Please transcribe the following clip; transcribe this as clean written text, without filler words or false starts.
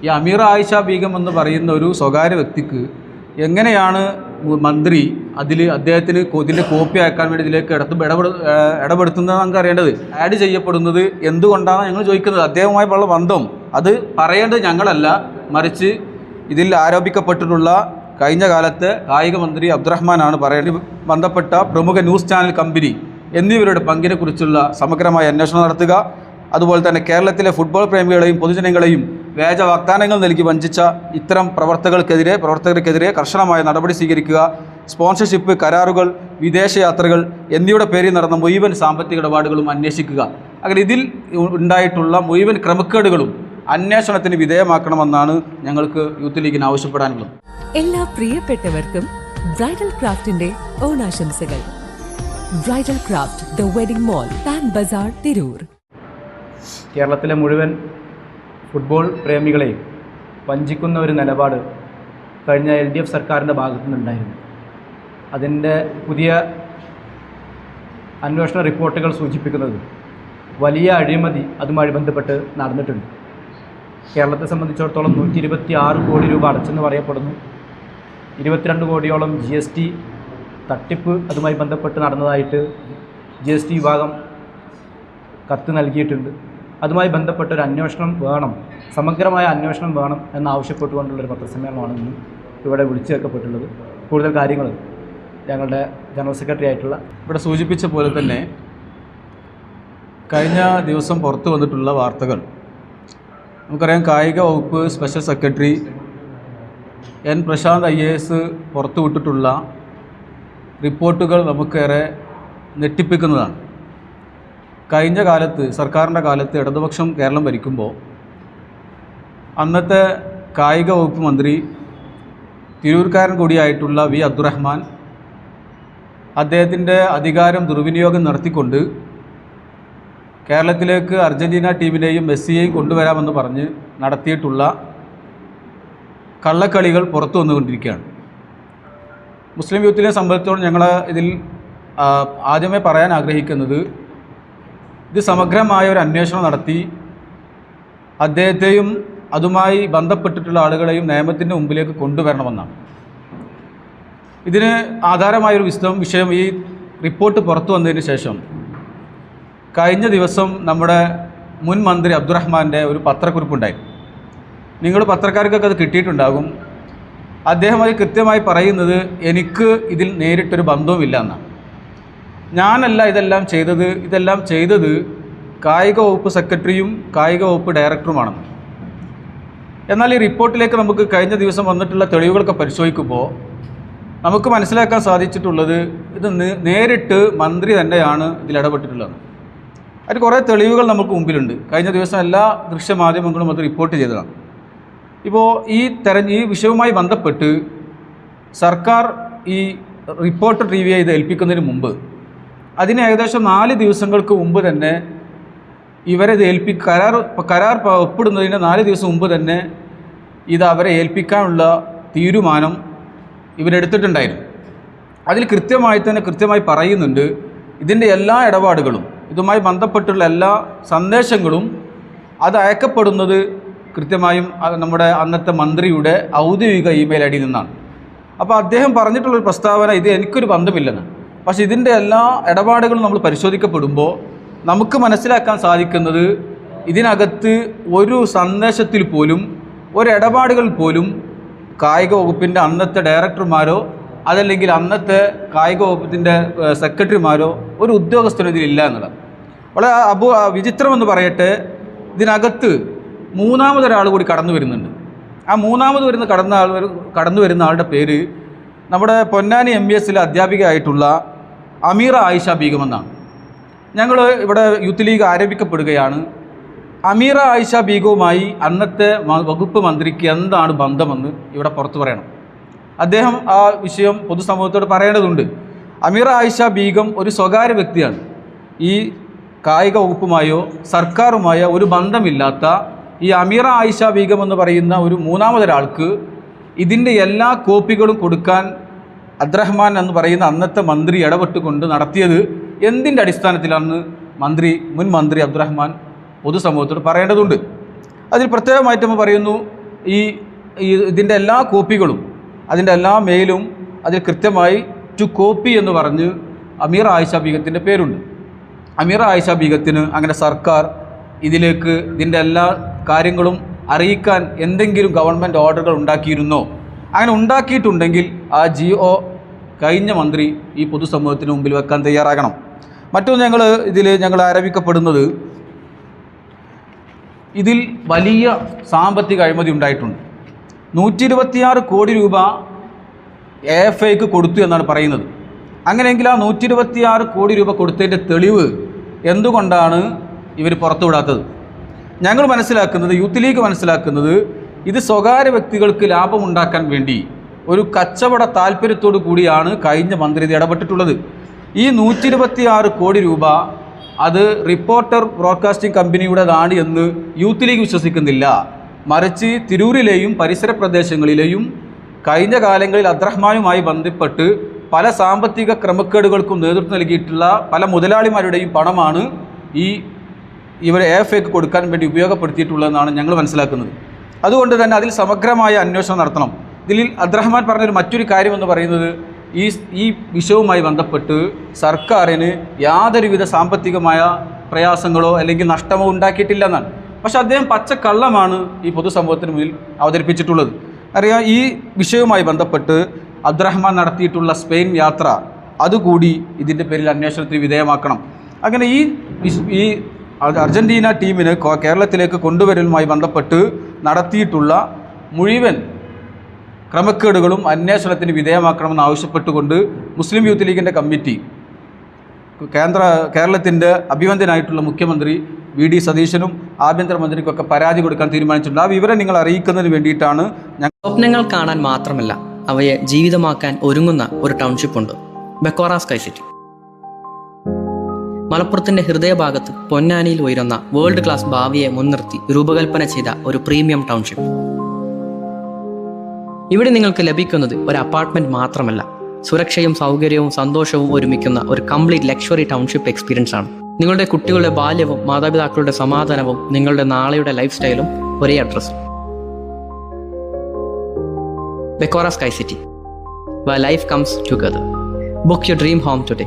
ഈ അമീറ ആയിഷ ബീഗം എന്ന് പറയുന്ന ഒരു സ്വകാര്യ വ്യക്തിക്ക് എങ്ങനെയാണ് മന്ത്രി അദ്ദേഹത്തിന് ഇതിൻ്റെ കോപ്പി അയക്കാൻ വേണ്ടി ഇതിലേക്ക് ഇടപെടുത്തുന്നത് നമുക്ക് അറിയേണ്ടത്. ആഡ് ചെയ്യപ്പെടുന്നത് എന്തുകൊണ്ടാണ് ഞങ്ങൾ ചോദിക്കുന്നത്. അദ്ദേഹവുമായുള്ള ബന്ധം അത് പറയേണ്ടത് ഞങ്ങളല്ല, മറിച്ച് ഇതിൽ ആരോപിക്കപ്പെട്ടിട്ടുള്ള കഴിഞ്ഞ കാലത്തെ കായിക മന്ത്രി അബ്ദുറഹ്മാനാണ് പറയേണ്ടത്. ബന്ധപ്പെട്ട പ്രമുഖ ന്യൂസ് ചാനൽ കമ്പനി എന്നിവരുടെ പങ്കിനെക്കുറിച്ചുള്ള സമഗ്രമായ അന്വേഷണം നടത്തുക. അതുപോലെ തന്നെ കേരളത്തിലെ ഫുട്ബോൾ പ്രേമികളെയും പൊതുജനങ്ങളെയും വ്യാജ വാഗ്ദാനങ്ങൾ നൽകി വഞ്ചിച്ച ഇത്തരം പ്രവർത്തകർക്കെതിരെ കർശനമായ നടപടി സ്വീകരിക്കുക. സ്പോൺസർഷിപ്പ് കരാറുകൾ, വിദേശയാത്രകൾ എന്നിവയുടെ പേരിൽ നടന്ന മുഴുവൻ സാമ്പത്തിക ഇടപാടുകളും അന്വേഷിക്കുക. അങ്ങനെ ഇതിൽ ഉണ്ടായിട്ടുള്ള മുഴുവൻ ക്രമക്കേടുകളും അന്വേഷണത്തിന് വിധേയമാക്കണമെന്നാണ് ഞങ്ങൾക്ക് യൂത്ത് ലീഗിന് ആവശ്യപ്പെടാനുള്ളത്. എല്ലാ പ്രിയപ്പെട്ടവർക്കും ബ്രൈഡൽ ക്രാഫ്റ്റിന്റെ ഓണാശംസകൾ. Bridal craft the wedding mall, Pan Bazar, Tirur. കേരളത്തിലെ മുഴുവൻ ഫുട്ബോൾ പ്രേമികളെയും വഞ്ചിക്കുന്ന ഒരു നിലപാട് കഴിഞ്ഞ LDF സർക്കാരിൻ്റെ ഭാഗത്തു നിന്നുണ്ടായിരുന്നു. അതിൻ്റെ പുതിയ അന്വേഷണ റിപ്പോർട്ടുകൾ സൂചിപ്പിക്കുന്നത് വലിയ അഴിമതി അതുമായി ബന്ധപ്പെട്ട് നടന്നിട്ടുണ്ട്. കേരളത്തെ സംബന്ധിച്ചിടത്തോളം 126 കോടി രൂപ അടച്ചെന്ന് പറയപ്പെടുന്നു. 22 കോടിയോളം GST തട്ടിപ്പ് അതുമായി ബന്ധപ്പെട്ട് നടന്നതായിട്ട് GST വിഭാഗം കത്ത് നൽകിയിട്ടുണ്ട്. അതുമായി ബന്ധപ്പെട്ട ഒരു അന്വേഷണം വേണം, സമഗ്രമായ അന്വേഷണം വേണം എന്നാവശ്യപ്പെട്ടുകൊണ്ടുള്ളൊരു പത്രസമ്മേളനമാണ് ഇന്ന് ഇവിടെ വിളിച്ചു ചേർക്കപ്പെട്ടുള്ളത്. കൂടുതൽ കാര്യങ്ങൾ ഞങ്ങളുടെ ജനറൽ സെക്രട്ടറി ആയിട്ടുള്ള ഇവിടെ സൂചിപ്പിച്ച പോലെ തന്നെ കഴിഞ്ഞ ദിവസം പുറത്തു വന്നിട്ടുള്ള വാർത്തകൾ നമുക്കറിയാം. കായിക വകുപ്പ് special secretary N. Prashant IAS പുറത്തുവിട്ടിട്ടുള്ള റിപ്പോർട്ടുകൾ നമുക്കേറെ ഞെട്ടിപ്പിക്കുന്നതാണ്. കഴിഞ്ഞ കാലത്ത്, സർക്കാരിൻ്റെ കാലത്ത് ഇടതുപക്ഷം കേരളം ഭരിക്കുമ്പോൾ അന്നത്തെ കായിക വകുപ്പ് മന്ത്രി തിരൂർക്കാരൻ കൂടിയായിട്ടുള്ള V. അബ്ദുറഹ്മാൻ അദ്ദേഹത്തിൻ്റെ അധികാരം ദുർവിനിയോഗം നടത്തിക്കൊണ്ട് കേരളത്തിലേക്ക് അർജൻറ്റീന ടീമിനെയും മെസ്സിയെയും കൊണ്ടുവരാമെന്ന് പറഞ്ഞ് നടത്തിയിട്ടുള്ള കള്ളക്കളികൾ പുറത്തു വന്നുകൊണ്ടിരിക്കുകയാണ്. മുസ്ലിം യൂത്തിനെ സംബന്ധിച്ചോളം ഞങ്ങൾ ഇതിൽ ആദ്യമേ പറയാൻ ആഗ്രഹിക്കുന്നത്, ഇത് സമഗ്രമായ ഒരു അന്വേഷണം നടത്തി അദ്ദേഹത്തെയും അതുമായി ബന്ധപ്പെട്ടിട്ടുള്ള ആളുകളെയും നിയമത്തിൻ്റെ മുമ്പിലേക്ക് കൊണ്ടുവരണമെന്നാണ്. ഇതിന് ആധാരമായൊരു വിഷയം ഈ റിപ്പോർട്ട് പുറത്തു വന്നതിന് ശേഷം കഴിഞ്ഞ ദിവസം നമ്മുടെ മുൻ മന്ത്രി അബ്ദുറഹ്മാൻ്റെ ഒരു പത്രക്കുറിപ്പുണ്ടായി. നിങ്ങൾ പത്രക്കാർക്കൊക്കെ അത് കിട്ടിയിട്ടുണ്ടാകും. അദ്ദേഹം അത് കൃത്യമായി പറയുന്നത്, എനിക്ക് ഇതിൽ നേരിട്ടൊരു ബന്ധവുമില്ല എന്നാണ്. ഞാനല്ല ഇതെല്ലാം ചെയ്തത് കായിക വകുപ്പ് സെക്രട്ടറിയും കായിക വകുപ്പ് ഡയറക്ടറുമാണെന്ന്. എന്നാൽ ഈ റിപ്പോർട്ടിലേക്ക് നമുക്ക് കഴിഞ്ഞ ദിവസം വന്നിട്ടുള്ള തെളിവുകളൊക്കെ പരിശോധിക്കുമ്പോൾ നമുക്ക് മനസ്സിലാക്കാൻ സാധിച്ചിട്ടുള്ളത്, ഇത് നേരിട്ട് മന്ത്രി തന്നെയാണ് ഇതിൽ ഇടപെട്ടിട്ടുള്ളത്. അതിന് കുറേ തെളിവുകൾ നമുക്ക് മുമ്പിലുണ്ട്. കഴിഞ്ഞ ദിവസം എല്ലാ ദൃശ്യമാധ്യമങ്ങളും അത് റിപ്പോർട്ട് ചെയ്തതാണ്. ഇപ്പോൾ ഈ വിഷയവുമായി ബന്ധപ്പെട്ട് സർക്കാർ ഈ റിപ്പോർട്ട് റിവ്യൂ ചെയ്ത് ഏൽപ്പിക്കുന്നതിന് മുമ്പ്, അതിന് ഏകദേശം 4 ദിവസങ്ങൾക്ക് മുമ്പ് തന്നെ ഇവരെ കരാർ ഒപ്പിടുന്നതിന് 4 ദിവസം മുമ്പ് തന്നെ ഇത് അവരെ ഏൽപ്പിക്കാനുള്ള തീരുമാനം ഇവരെടുത്തിട്ടുണ്ടായിരുന്നു. അതിൽ കൃത്യമായി പറയുന്നുണ്ട്, ഇതിൻ്റെ എല്ലാ ഇടപാടുകളും ഇതുമായി ബന്ധപ്പെട്ടുള്ള എല്ലാ സന്ദേശങ്ങളും അത് അയക്കപ്പെടുന്നത് കൃത്യമായും നമ്മുടെ അന്നത്തെ മന്ത്രിയുടെ ഔദ്യോഗിക ഇമെയിൽ ID നിന്നാണ്. അപ്പോൾ അദ്ദേഹം പറഞ്ഞിട്ടുള്ളൊരു പ്രസ്താവന, ഇത് എനിക്കൊരു ബന്ധമില്ലെന്ന്. പക്ഷേ ഇതിൻ്റെ എല്ലാ ഇടപാടുകളും നമ്മൾ പരിശോധിക്കപ്പെടുമ്പോൾ നമുക്ക് മനസ്സിലാക്കാൻ സാധിക്കുന്നത്, ഇതിനകത്ത് ഒരു സന്ദേശത്തിൽ പോലും, ഒരു ഇടപാടുകൾ പോലും കായിക വകുപ്പിൻ്റെ അന്നത്തെ ഡയറക്ടർമാരോ അതല്ലെങ്കിൽ അന്നത്തെ കായിക വകുപ്പിൻ്റെ സെക്രട്ടറിമാരോ ഒരു ഉദ്യോഗസ്ഥനോ ഇതിലില്ല എന്നുള്ളത് വളരെ വിചിത്രമെന്ന് പറയട്ടെ. ഇതിനകത്ത് മൂന്നാമതൊരാൾ കൂടി കടന്നു വരുന്നുണ്ട്. ആ കടന്നു വരുന്ന ആളുടെ പേര് നമ്മുടെ പൊന്നാനി MVS അധ്യാപികയായിട്ടുള്ള അമീറ ആയിഷ ബീഗം എന്നാണ്. ഞങ്ങൾ ഇവിടെ യൂത്ത് ലീഗ് ആരംഭിക്കപ്പെടുകയാണ്. അമീറ ആയിഷ ബീഗവുമായി അന്നത്തെ വകുപ്പ് മന്ത്രിക്ക് എന്താണ് ബന്ധമെന്ന് ഇവിടെ പുറത്തു പറയണം. അദ്ദേഹം ആ വിഷയം പൊതുസമൂഹത്തോട് പറയേണ്ടതുണ്ട്. അമീറ ആയിഷ ബീഗം ഒരു സ്വകാര്യ വ്യക്തിയാണ്. ഈ കായിക വകുപ്പുമായോ സർക്കാരുമായോ ഒരു ബന്ധമില്ലാത്ത ഈ അമീറ ആയിഷ ബീഗം എന്ന് പറയുന്ന ഒരു മൂന്നാമതൊരാൾക്ക് ഇതിൻ്റെ എല്ലാ കോപ്പികളും കൊടുക്കാൻ അബ്ദുറഹ്മാൻ എന്ന് പറയുന്ന അന്നത്തെ മന്ത്രി ഇടപെട്ടുകൊണ്ട് നടത്തിയത് എന്തിൻ്റെ അടിസ്ഥാനത്തിലാണെന്ന് മുൻ മന്ത്രി അബ്ദുറഹ്മാൻ പൊതുസമൂഹത്തോട് പറയേണ്ടതുണ്ട്. അതിൽ പ്രത്യേകമായിട്ട് നമ്മൾ പറയുന്നു, ഇതിൻ്റെ എല്ലാ കോപ്പികളും അതിൻ്റെ എല്ലാ മെയിലും അതിൽ കൃത്യമായി ടു കോപ്പി എന്ന് പറഞ്ഞ് അമീർ ആയിഷ ബീഗത്തിൻ്റെ പേരുണ്ട്. അമീർ ആയിഷ ബീഗത്തിന് അങ്ങനെ സർക്കാർ ഇതിൻ്റെ എല്ലാ കാര്യങ്ങളും അറിയിക്കാൻ എന്തെങ്കിലും ഗവൺമെൻറ് ഓർഡറുകൾ ഉണ്ടാക്കിയിരുന്നോ? അങ്ങനെ ഉണ്ടാക്കിയിട്ടുണ്ടെങ്കിൽ ആ GO കഴിഞ്ഞ മന്ത്രി ഈ പൊതുസമൂഹത്തിന് മുമ്പിൽ വെക്കാൻ തയ്യാറാകണം. മറ്റൊന്ന് ഞങ്ങൾ ആരോപിക്കപ്പെടുന്നത് ഇതിൽ വലിയ സാമ്പത്തിക അഴിമതി ഉണ്ടായിട്ടുണ്ട്. 126 കോടി രൂപ AFIക്ക് കൊടുത്തു എന്നാണ് പറയുന്നത്. അങ്ങനെയെങ്കിൽ ആ 126 കോടി രൂപ കൊടുത്തതിൻ്റെ തെളിവ് എന്തുകൊണ്ടാണ് ഇവർ പുറത്തുവിടാത്തത്? ഞങ്ങൾ മനസ്സിലാക്കുന്നത്, യൂത്ത് ലീഗ് മനസ്സിലാക്കുന്നത്, ഇത് സ്വകാര്യ വ്യക്തികൾക്ക് ലാഭമുണ്ടാക്കാൻ വേണ്ടി ഒരു കച്ചവട താല്പര്യത്തോടു കൂടിയാണ് കഴിഞ്ഞ മന്ത്രി ഇത് ഇടപെട്ടിട്ടുള്ളത്. ഈ 126 കോടി രൂപ അത് റിപ്പോർട്ടർ ബ്രോഡ്കാസ്റ്റിംഗ് കമ്പനിയുടേതാണ് എന്ന് യൂത്ത് ലീഗ് വിശ്വസിക്കുന്നില്ല. മറിച്ച് തിരൂരിലെയും പരിസര പ്രദേശങ്ങളിലെയും കഴിഞ്ഞ കാലങ്ങളിൽ അബ്ദുറഹ്മാനുമായി ബന്ധപ്പെട്ട് പല സാമ്പത്തിക ക്രമക്കേടുകൾക്കും നേതൃത്വം നൽകിയിട്ടുള്ള പല മുതലാളിമാരുടെയും പണമാണ് ഇവർ AFIക്ക് കൊടുക്കാൻ വേണ്ടി ഉപയോഗപ്പെടുത്തിയിട്ടുള്ളതെന്നാണ് ഞങ്ങൾ മനസ്സിലാക്കുന്നത്. അതുകൊണ്ട് തന്നെ അതിൽ സമഗ്രമായ അന്വേഷണം നടത്തണം. ഇതിൽ അബ്ദുറഹ്മാൻ പറഞ്ഞൊരു മറ്റൊരു കാര്യമെന്ന് പറയുന്നത് ഈ വിഷയവുമായി ബന്ധപ്പെട്ട് സർക്കാരിന് യാതൊരുവിധ സാമ്പത്തികമായ പ്രയാസങ്ങളോ അല്ലെങ്കിൽ നഷ്ടമോ ഉണ്ടാക്കിയിട്ടില്ലെന്നാണ്. പക്ഷെ അദ്ദേഹം പച്ചക്കള്ളമാണ് ഈ പൊതുസമൂഹത്തിന് മുന്നിൽ അവതരിപ്പിച്ചിട്ടുള്ളത്. അറിയാം, ഈ വിഷയവുമായി ബന്ധപ്പെട്ട് അബ്ദുറഹ്മാൻ നടത്തിയിട്ടുള്ള സ്പെയിൻ യാത്ര അതുകൂടി ഇതിൻ്റെ പേരിൽ അന്വേഷണത്തിന് വിധേയമാക്കണം. അങ്ങനെ ഈ അർജൻറ്റീന ടീമിന് കേരളത്തിലേക്ക് കൊണ്ടുവരലുമായി ബന്ധപ്പെട്ട് നടത്തിയിട്ടുള്ള മുഴുവൻ ക്രമക്കേടുകളും അന്വേഷണത്തിന് വിധേയമാക്കണമെന്ന് ആവശ്യപ്പെട്ടുകൊണ്ട് മുസ്ലിം യൂത്ത് ലീഗിൻ്റെ കമ്മിറ്റി കേരളത്തിൻ്റെ അഭിവന്ദ്യനായിട്ടുള്ള മുഖ്യമന്ത്രി VD സതീശനും ആഭ്യന്തരമന്ത്രിക്കൊക്കെ പരാതി കൊടുക്കാൻ തീരുമാനിച്ചിട്ടുണ്ട്. ആ വിവരം നിങ്ങൾ അറിയിക്കുന്നതിന് വേണ്ടിയിട്ടാണ് സ്വപ്നങ്ങൾ കാണാൻ മാത്രമല്ല അവയെ ജീവിതമാക്കാൻ ഒരുങ്ങുന്ന ഒരു ടൗൺഷിപ്പ് ഉണ്ട്, ബെക്കോറ സ്കൈ സിറ്റി. മലപ്പുറത്തിന്റെ ഹൃദയഭാഗത്ത് പൊന്നാനിയിൽ ഉയരുന്ന വേൾഡ് ക്ലാസ് ഭാവിയെ മുൻനിർത്തി രൂപകൽപ്പന ചെയ്ത ഒരു പ്രീമിയം ടൗൺഷിപ്പ്. ഇവിടെ നിങ്ങൾക്ക് ലഭിക്കുന്നത് ഒരു അപ്പാർട്ട്മെന്റ് മാത്രമല്ല, സുരക്ഷയും സൗകര്യവും സന്തോഷവും ഒരുമിക്കുന്ന ഒരു കംപ്ലീറ്റ് ലക്ഷറി ടൗൺഷിപ്പ് എക്സ്പീരിയൻസ് ആണ്. നിങ്ങളുടെ കുട്ടികളുടെ ബാല്യവും മാതാപിതാക്കളുടെ സമാധാനവും നിങ്ങളുടെ നാളെയുടെ ലൈഫ് സ്റ്റൈലും ഒരേ address. Bekora Sky City, where life comes together. Book your dream home today.